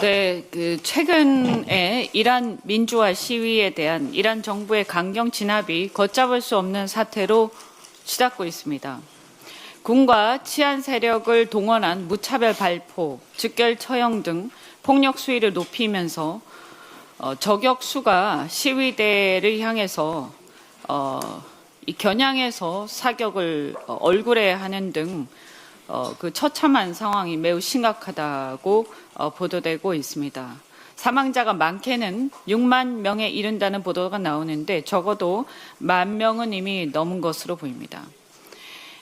네, 최근에 이란 민주화 시위에 대한 이란 정부의 강경 진압이 걷잡을 수 없는 사태로 치닫고 있습니다. 군과 치안 세력을 동원한 무차별 발포, 즉결 처형 등 폭력 수위를 높이면서 저격수가 시위대를 향해서 겨냥해서 사격을 얼굴에 하는 등 그 처참한 상황이 매우 심각하다고 보도되고 있습니다. 사망자가 많게는 6만 명에 이른다는 보도가 나오는데 적어도 10,000명은 이미 넘은 것으로 보입니다.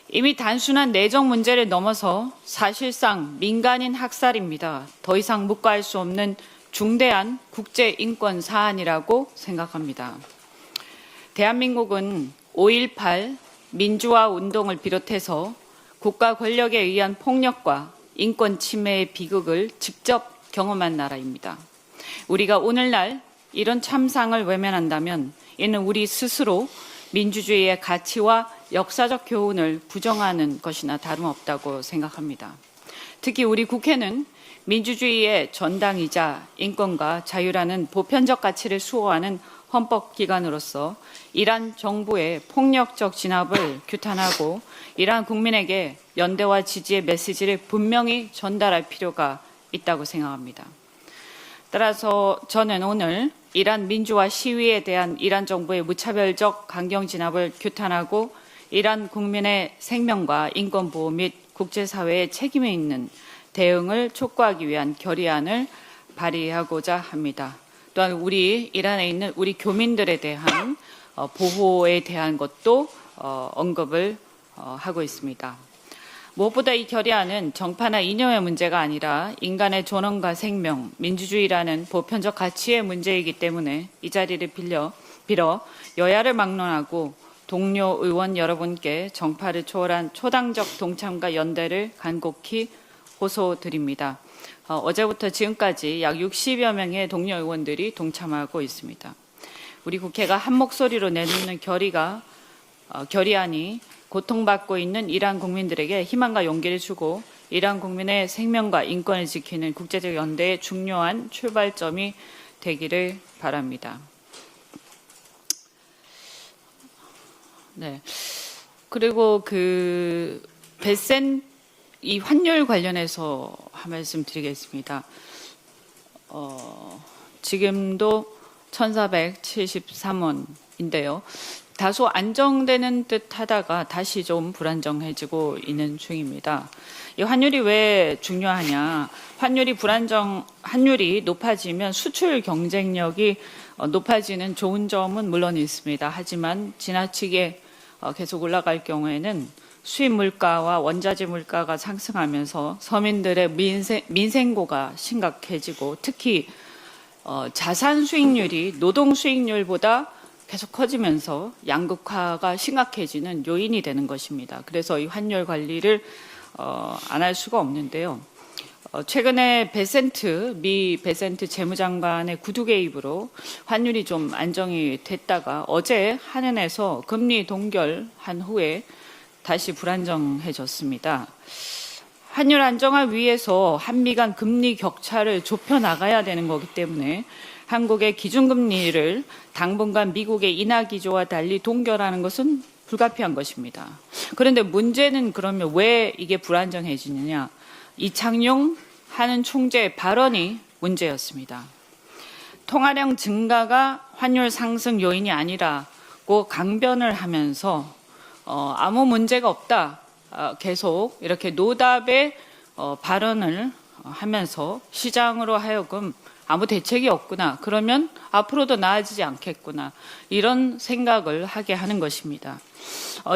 이미 단순한 내정 문제를 넘어서 사실상 민간인 학살입니다. 더 이상 묵과할 수 없는 중대한 국제인권 사안이라고 생각합니다. 대한민국은 5.18 민주화 운동을 비롯해서 국가 권력에 의한 폭력과 인권 침해의 비극을 직접 경험한 나라입니다. 우리가 오늘날 이런 참상을 외면한다면 이는 우리 스스로 민주주의의 가치와 역사적 교훈을 부정하는 것이나 다름없다고 생각합니다. 특히 우리 국회는 민주주의의 전당이자 인권과 자유라는 보편적 가치를 수호하는 헌법기관으로서 이란 정부의 폭력적 진압을 규탄하고 이란 국민에게 연대와 지지의 메시지를 분명히 전달할 필요가 있다고 생각합니다. 따라서 저는 오늘 이란 민주화 시위에 대한 이란 정부의 무차별적 강경 진압을 규탄하고 이란 국민의 생명과 인권 보호 및 국제사회의 책임이 있는 대응을 촉구하기 위한 결의안을 발의하고자 합니다. 또한 우리 이란에 있는 우리 교민들에 대한 보호에 대한 것도 언급을 하고 있습니다. 무엇보다 이 결의안은 정파나 이념의 문제가 아니라 인간의 존엄과 생명, 민주주의라는 보편적 가치의 문제이기 때문에 이 자리를 빌어 여야를 막론하고 동료 의원 여러분께 정파를 초월한 초당적 동참과 연대를 간곡히 호소드립니다. 어제부터 지금까지 약 60여 명의 동료 의원들이 동참하고 있습니다. 우리 국회가 한 목소리로 내놓는 결의안이 고통받고 있는 이란 국민들에게 희망과 용기를 주고 이란 국민의 생명과 인권을 지키는 국제적 연대의 중요한 출발점이 되기를 바랍니다. 네. 그리고 이 환율 관련해서 한 말씀 드리겠습니다. 지금도 1,473원인데요. 다소 안정되는 듯 하다가 다시 좀 불안정해지고 있는 중입니다. 이 환율이 왜 중요하냐? 환율이 높아지면 수출 경쟁력이 높아지는 좋은 점은 물론 있습니다. 하지만 지나치게 계속 올라갈 경우에는 수입 물가와 원자재 물가가 상승하면서 서민들의 민생고가 심각해지고 특히 자산 수익률이 노동 수익률보다 계속 커지면서 양극화가 심각해지는 요인이 되는 것입니다. 그래서 이 환율 관리를 안 할 수가 없는데요. 최근에 미 베센트 재무장관의 구두 개입으로 환율이 좀 안정이 됐다가 어제 한은에서 금리 동결한 후에 다시 불안정해졌습니다. 환율 안정화 위해서 한미 간 금리 격차를 좁혀 나가야 되는 거기 때문에 한국의 기준금리를 당분간 미국의 인하 기조와 달리 동결하는 것은 불가피한 것입니다. 그런데 문제는 그러면 왜 이게 불안정해지느냐? 이창용 한은 총재의 발언이 문제였습니다. 통화량 증가가 환율 상승 요인이 아니라고 강변을 하면서 아무 문제가 없다. 계속 이렇게 노답의 발언을 하면서 시장으로 하여금 아무 대책이 없구나. 그러면 앞으로도 나아지지 않겠구나. 이런 생각을 하게 하는 것입니다.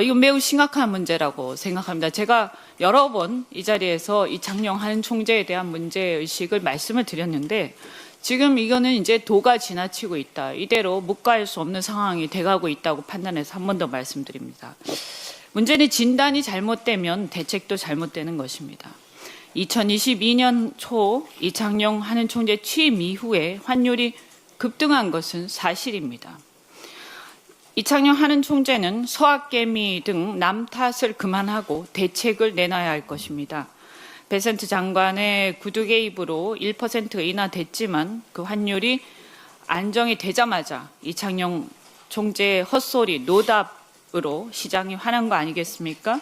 이건 매우 심각한 문제라고 생각합니다. 제가 여러 번 이 자리에서 이창용 한 총재에 대한 문제의식을 말씀을 드렸는데 지금 이거는 이제 도가 지나치고 있다. 이대로 묵과할 수 없는 상황이 돼가고 있다고 판단해서 한 번 더 말씀드립니다. 문제는 진단이 잘못되면 대책도 잘못되는 것입니다. 2022년 초 이창용 한은 총재 취임 이후에 환율이 급등한 것은 사실입니다. 이창용 한은 총재는 서학개미 등 남 탓을 그만하고 대책을 내놔야 할 것입니다. 베센트 장관의 구두 개입으로 1% 인하됐지만 그 환율이 안정이 되자마자 이창용 총재의 헛소리, 노답으로 시장이 화난 거 아니겠습니까?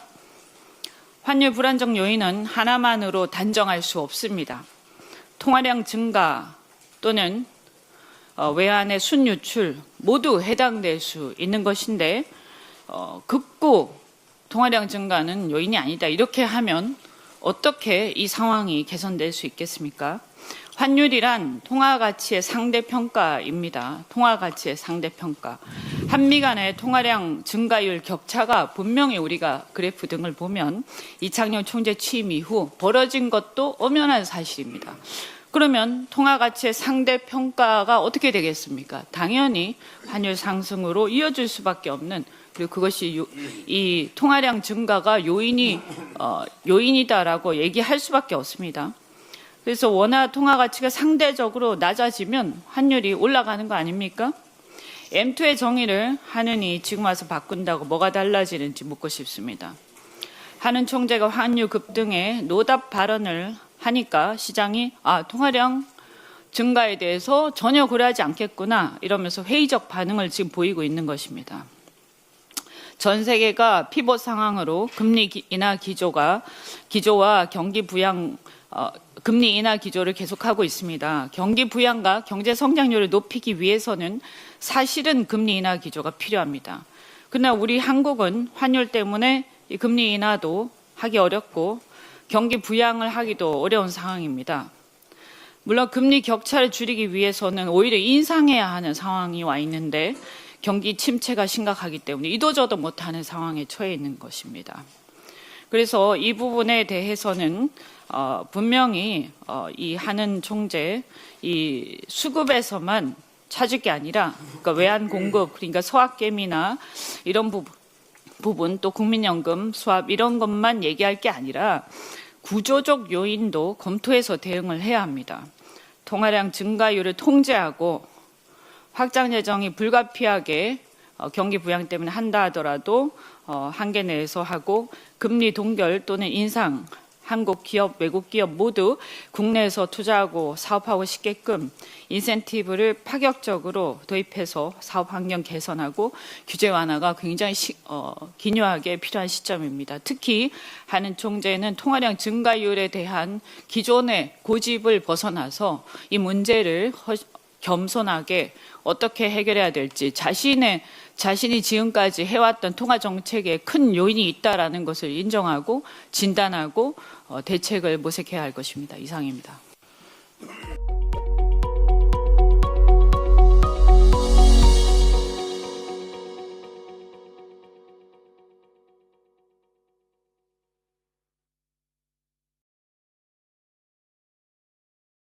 환율 불안정 요인은 하나만으로 단정할 수 없습니다. 통화량 증가 또는 외환의 순유출 모두 해당될 수 있는 것인데 극구 통화량 증가는 요인이 아니다. 이렇게 하면 어떻게 이 상황이 개선될 수 있겠습니까? 환율이란 통화가치의 상대평가입니다. 통화가치의 상대평가. 한미 간의 통화량 증가율 격차가 분명히 우리가 그래프 등을 보면 이창용 총재 취임 이후 벌어진 것도 엄연한 사실입니다. 그러면 통화가치의 상대평가가 어떻게 되겠습니까? 당연히 환율 상승으로 이어질 수밖에 없는, 그리고 그것이 이 통화량 증가가 요인이다라고 얘기할 수밖에 없습니다. 그래서 원화 통화 가치가 상대적으로 낮아지면 환율이 올라가는 거 아닙니까? M2의 정의를 하느니 지금 와서 바꾼다고 뭐가 달라지는지 묻고 싶습니다. 하는 총재가 환율 급등에 노답 발언을 하니까 시장이 통화량 증가에 대해서 전혀 고려하지 않겠구나 이러면서 회의적 반응을 지금 보이고 있는 것입니다. 전 세계가 피봇 상황으로 금리 인하 기조와 경기 부양 금리 인하 기조를 계속하고 있습니다. 경기 부양과 경제 성장률을 높이기 위해서는 사실은 금리 인하 기조가 필요합니다. 그러나 우리 한국은 환율 때문에 이 금리 인하도 하기 어렵고 경기 부양을 하기도 어려운 상황입니다. 물론 금리 격차를 줄이기 위해서는 오히려 인상해야 하는 상황이 와 있는데 경기 침체가 심각하기 때문에 이도저도 못하는 상황에 처해 있는 것입니다. 그래서 이 부분에 대해서는 분명히 이 하는 총재 이 수급에서만 찾을 게 아니라 그러니까 외환 공급, 그러니까 소확겜이나 이런 부분 또 국민연금 수합 이런 것만 얘기할 게 아니라 구조적 요인도 검토해서 대응을 해야 합니다. 통화량 증가율을 통제하고 확장 재정이 불가피하게 경기 부양 때문에 한다 하더라도 한계 내에서 하고 금리 동결 또는 인상, 한국 기업, 외국 기업 모두 국내에서 투자하고 사업하고 싶게끔 인센티브를 파격적으로 도입해서 사업 환경 개선하고 규제 완화가 굉장히 기묘하게 필요한 시점입니다. 특히 하는 총재는 통화량 증가율에 대한 기존의 고집을 벗어나서 이 문제를 겸손하게 어떻게 해결해야 될지 자신이 지금까지 해왔던 통화 정책에 큰 요인이 있다라는 것을 인정하고 진단하고 대책을 모색해야 할 것입니다. 이상입니다.